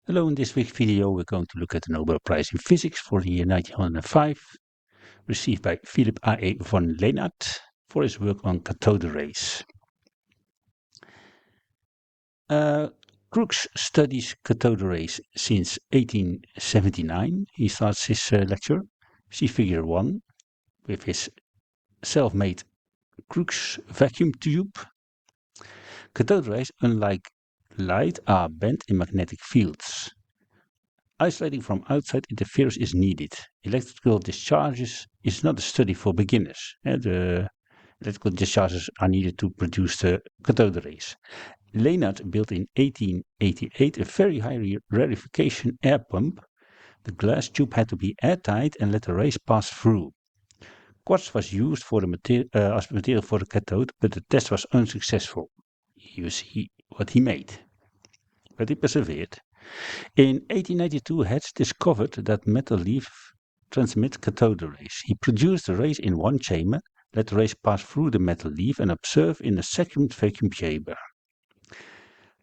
Hello, in this week's video we're going to look at the Nobel Prize in Physics for the year 1905, received by Philipp A. von Lenard for his work on cathode rays. Crookes studies cathode rays since 1879. He starts his lecture. See figure 1 with his self-made Crookes vacuum tube. Cathode rays, unlike light, are bent in magnetic fields. Isolating from outside interference is needed. Electrical discharges is not a study for beginners. The electrical discharges are needed to produce the cathode rays. Lenard built in 1888 a very high rarefication air pump. The glass tube had to be airtight and let the rays pass through. Quartz was used for the as material for the cathode, but the test was unsuccessful. You see what he made. But he persevered. In 1892, Hertz discovered that metal leaf transmits cathode rays. He produced the rays in one chamber, let the rays pass through the metal leaf and observe in a second vacuum chamber.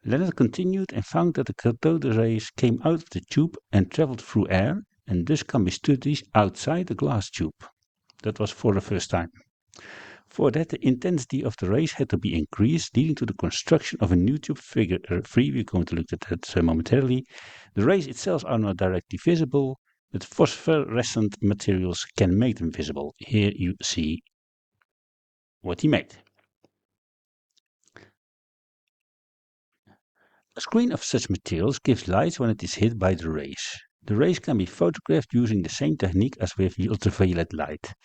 Lenard continued and found that the cathode rays came out of the tube and traveled through air, and thus can be studied outside the glass tube. That was for the first time. For that, the intensity of the rays had to be increased, leading to the construction of a new tube. Figure 3, we're going to look at that momentarily. The rays itself are not directly visible, but phosphorescent materials can make them visible. Here you see what he made. A screen of such materials gives light when it is hit by the rays. The rays can be photographed using the same technique as with the ultraviolet light.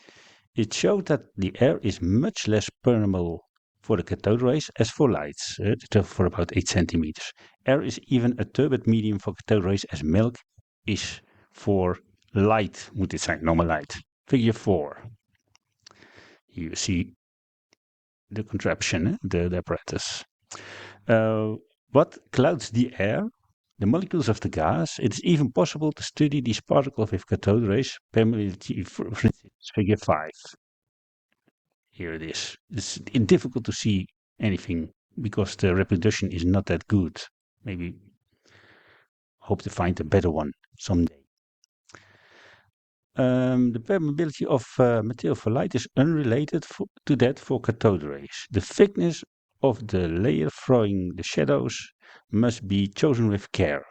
It showed that the air is much less permeable for the cathode rays as for lights, for about 8 centimeters. Air is even a turbid medium for cathode rays as milk is for light, moet dit zijn, normal light. Figure 4. You see the contraption, the apparatus. What clouds the air? The molecules of the gas. It is even possible to study these particles with cathode rays permeability, for instance, figure 5. Here it is. It's difficult to see anything because the reproduction is not that good. Maybe hope to find a better one someday. The permeability of material for light is unrelated to that for cathode rays. The thickness of the layer throwing the shadows must be chosen with care.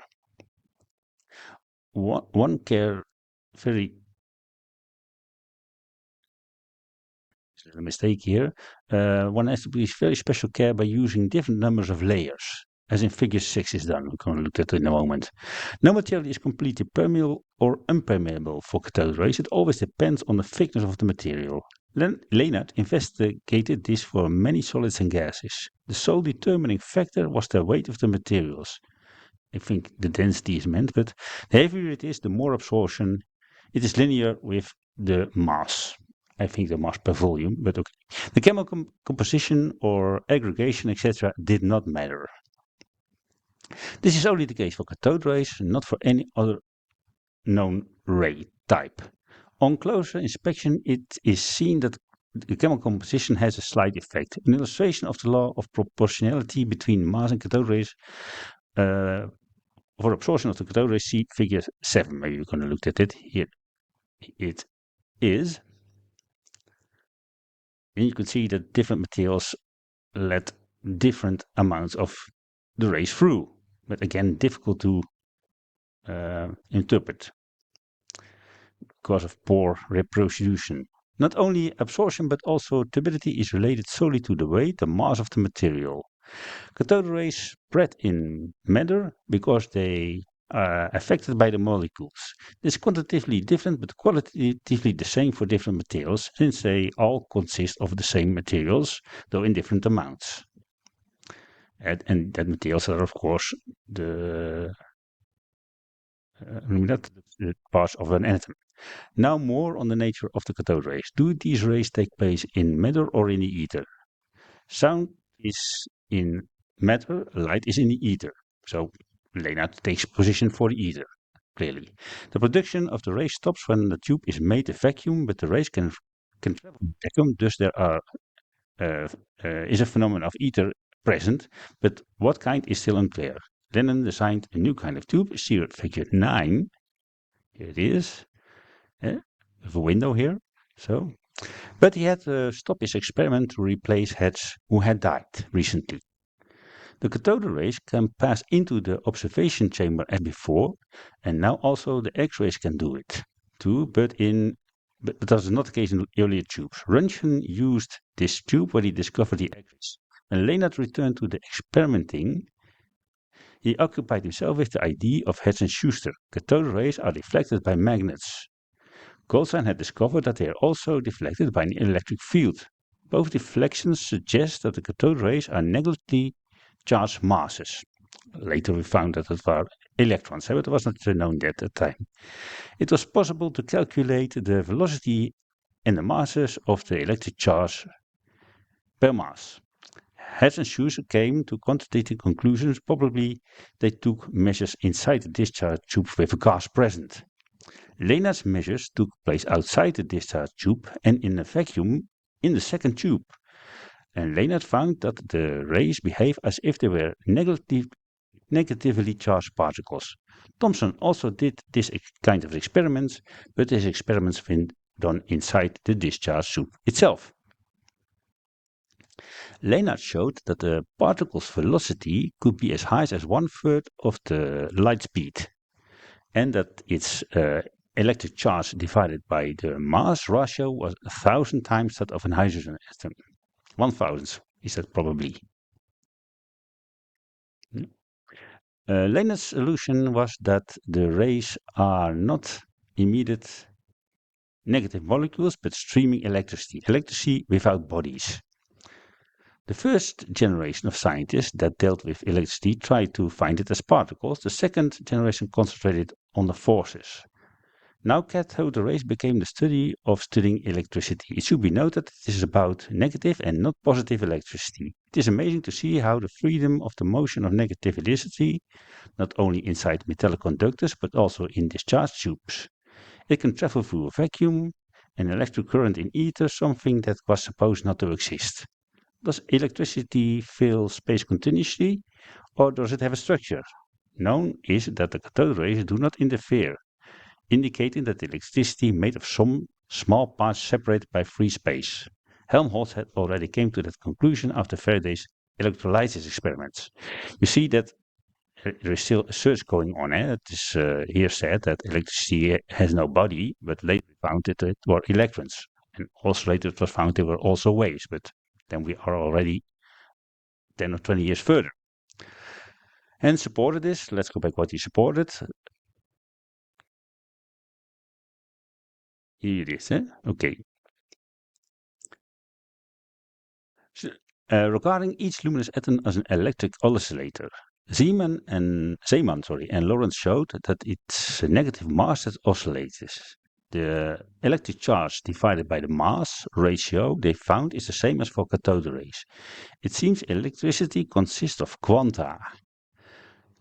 One care very a mistake here. One has to be very special care by using different numbers of layers, as in figure 6 is done. We're going to look at it in a moment. No material is completely permeable or impermeable for cathode rays. It always depends on the thickness of the material. Lenard investigated this for many solids and gases. The sole determining factor was the weight of the materials. I think the density is meant, but the heavier it is, the more absorption. It is linear with the mass. I think the mass per volume, but okay. The chemical composition or aggregation, etc., did not matter. This is only the case for cathode rays, not for any other known ray type. On closer inspection, it is seen that the chemical composition has a slight effect. An illustration of the law of proportionality between mass and cathode rays. For absorption of the cathode rays, see figure 7. Maybe we're going to look at it. Here it is. And you can see that different materials let different amounts of the rays through. But again, difficult to interpret because of poor reproduction. Not only absorption but also turbidity is related solely to the weight, the mass of the material. Cathode rays spread in matter because they are affected by the molecules. This is quantitatively different but qualitatively the same for different materials, since they all consist of the same materials, though in different amounts. And that materials are, of course, the parts of an atom. Now more on the nature of the cathode rays. Do these rays take place in matter or in the ether? Sound is in matter, light is in the ether. So Lenard takes position for the ether, clearly. The production of the rays stops when the tube is made a vacuum, but the rays can travel in vacuum, thus there is a phenomenon of ether present, but what kind is still unclear. Lenard designed a new kind of tube, serial figure 9. Here it is. With a window here. So, but he had to stop his experiment to replace heads who had died recently. The cathode rays can pass into the observation chamber as before, and now also the X-rays can do it too, but that was not the case in earlier tubes. Röntgen used this tube when he discovered the X-rays. When Lenard returned to the experimenting, he occupied himself with the idea of Hertz and Schuster. Cathode rays are deflected by magnets. Goldstein had discovered that they are also deflected by an electric field. Both deflections suggest that the cathode rays are negatively charged masses. Later we found that it were electrons, but it was not known at that time. It was possible to calculate the velocity and the masses of the electric charge per mass. Hertz and Schuster came to contradicting conclusions. Probably they took measures inside the discharge tube with a gas present. Lenard's measures took place outside the discharge tube and in a vacuum in the second tube. And Lenard found that the rays behave as if they were negatively charged particles. Thomson also did this kind of experiments, but his experiments were done inside the discharge tube itself. Lenard showed that the particle's velocity could be as high as 1/3 of the light speed, and that its electric charge divided by the mass ratio was 1,000 times that of an hydrogen atom. 1,000 is that probably. Lenard's solution was that the rays are not immediate negative molecules, but streaming electricity without bodies. The first generation of scientists that dealt with electricity tried to find it as particles. The second generation concentrated on the forces. Now cathode rays became the study of studying electricity. It should be noted that it is about negative and not positive electricity. It is amazing to see how the freedom of the motion of negative electricity, not only inside metallic conductors but also in discharge tubes. It can travel through a vacuum, an electric current in ether, something that was supposed not to exist. Does electricity fill space continuously, or does it have a structure? Known is that the cathode rays do not interfere, indicating that the electricity made of some small parts separated by free space. Helmholtz had already came to that conclusion after Faraday's electrolysis experiments. You see that there is still a search going on. It is here said that electricity has no body, but later we found that it were electrons. And also later it was found they were also waves, but then we are already 10 or 20 years further. And supported this. Let's go back what he supported. Here it is. Okay. So, regarding each luminous atom as an electric oscillator, Zeeman and Lorentz showed that it's a negative mass that oscillates. The electric charge divided by the mass ratio they found is the same as for cathode rays. It seems electricity consists of quanta.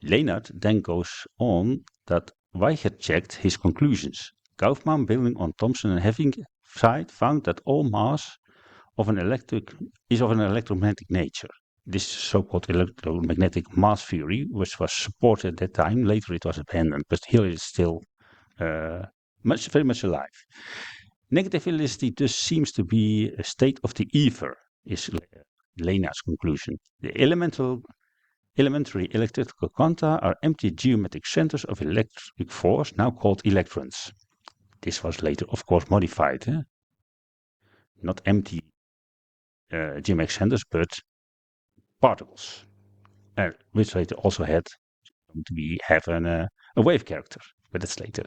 Lenard then goes on that Weigert checked his conclusions. Kaufmann, building on Thomson and Heffing side, found that all mass of an electromagnetic nature. This so-called electromagnetic mass theory, which was supported at that time, later it was abandoned, but here it is still very much alive. Negative electricity thus seems to be a state of the ether, is Lenard's conclusion. The elementary electrical quanta are empty geometric centers of electric force, now called electrons. This was later, of course, modified. Not empty geometric centers, but particles, which later also had to have a wave character, but that's later.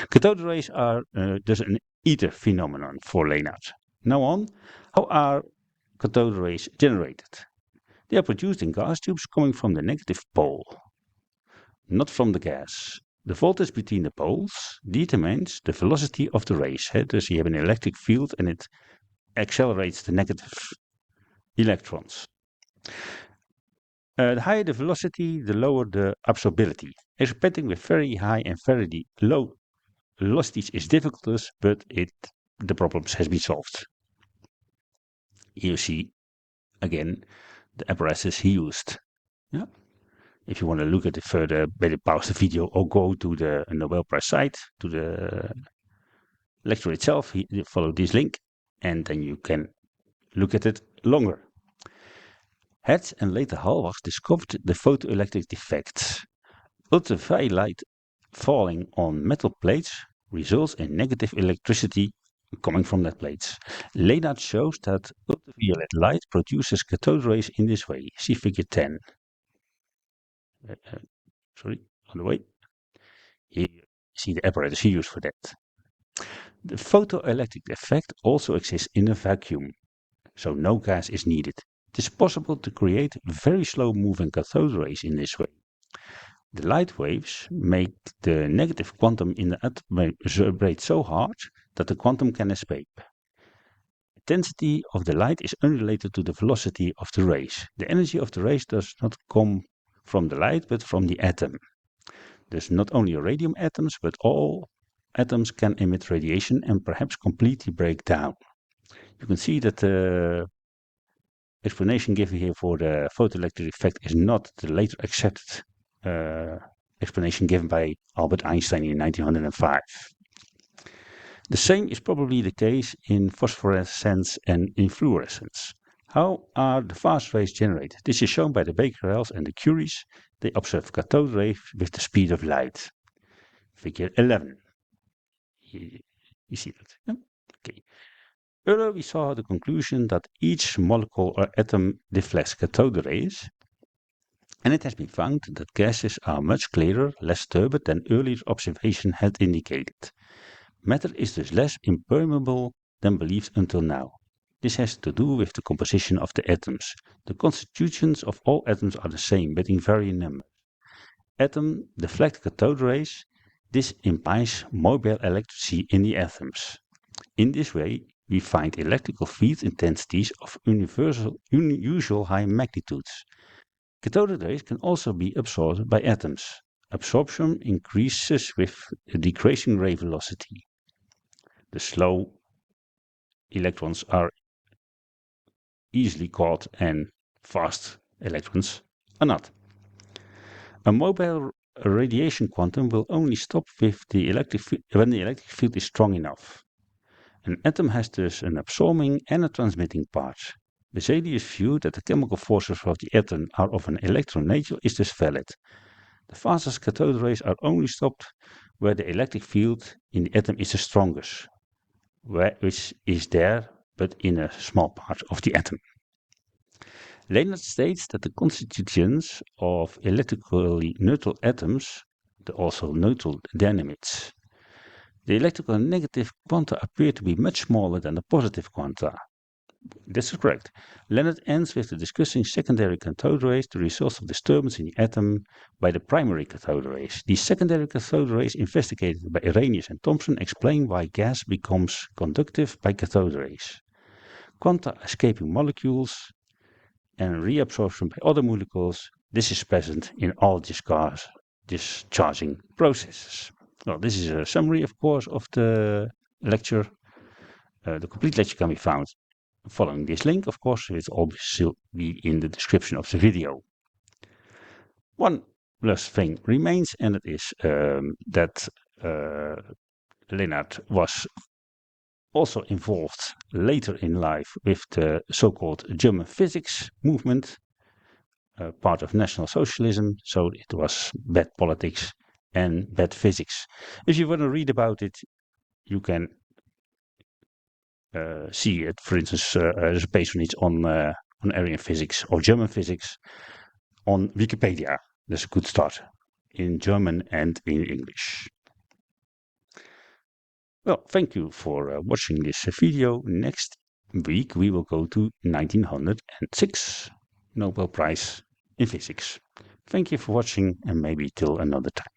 Cathode rays are thus an ether phenomenon for Lenard. Now on, how are cathode rays generated? They are produced in gas tubes coming from the negative pole, not from the gas. The voltage between the poles determines the velocity of the rays. Thus you have an electric field and it accelerates the negative electrons. The higher the velocity, the lower the absorptibility. Experimenting with very high and very low velocities is difficult, but the problem has been solved. Here you see again the apparatus he used. Yeah. If you want to look at it further, better pause the video or go to the Nobel Prize site, to the lecture itself, follow this link, and then you can look at it longer. Hertz and later Halbach discovered the photoelectric effects. Ultraviolet falling on metal plates results in negative electricity coming from that plates. Lenard shows that ultraviolet light produces cathode rays in this way. See figure 10. Sorry, on the way. Here you see the apparatus he used for that. The photoelectric effect also exists in a vacuum, so no gas is needed. It is possible to create very slow moving cathode rays in this way. The light waves make the negative quantum in the atom vibrate so hard that the quantum can escape. The intensity of the light is unrelated to the velocity of the rays. The energy of the rays does not come from the light but from the atom. Thus not only radium atoms but all atoms can emit radiation and perhaps completely break down. You can see that the explanation given here for the photoelectric effect is not the later accepted explanation given by Albert Einstein in 1905. The same is probably the case in phosphorescence and in fluorescence. How are the fast rays generated? This is shown by the Becquerels and the Curies. They observe cathode rays with the speed of light. Figure 11. You see that? Yeah? Okay. Earlier we saw the conclusion that each molecule or atom deflects cathode rays, and it has been found that gases are much clearer, less turbid than earlier observation had indicated. Matter is thus less impermeable than believed until now. This has to do with the composition of the atoms. The constitutions of all atoms are the same, but in varying numbers. Atoms deflect cathode rays. This implies mobile electricity in the atoms. In this way, we find electrical field intensities of unusual high magnitudes. Cathode rays can also be absorbed by atoms. Absorption increases with a decreasing ray velocity. The slow electrons are easily caught and fast electrons are not. A mobile radiation quantum will only stop with the when the electric field is strong enough. An atom has thus an absorbing and a transmitting part. Vesalius' view that the chemical forces of the atom are of an electron nature is thus valid. The fastest cathode rays are only stopped where the electric field in the atom is the strongest, which is there but in a small part of the atom. Lenard states that the constituents of electrically neutral atoms, also neutral dynamics, the electrical negative quanta appear to be much smaller than the positive quanta. This is correct. Lenard ends with discussing secondary cathode rays, the results of disturbance in the atom by the primary cathode rays. These secondary cathode rays investigated by Arrhenius and Thomson explain why gas becomes conductive by cathode rays. Quanta escaping molecules and reabsorption by other molecules, this is present in all discharging processes. Well, this is a summary, of course, of the lecture. The complete lecture can be found following this link, of course. It will also be in the description of the video. One last thing remains, and it is that Lenard was also involved later in life with the so-called German physics movement, part of National Socialism, so it was bad politics and bad physics. If you want to read about it, you can see it, for instance, there's a page on it on Aryan physics or German physics on Wikipedia. That's a good start in German and in English. Well, thank you for watching this video. Next week we will go to 1906 Nobel Prize in Physics. Thank you for watching and maybe till another time.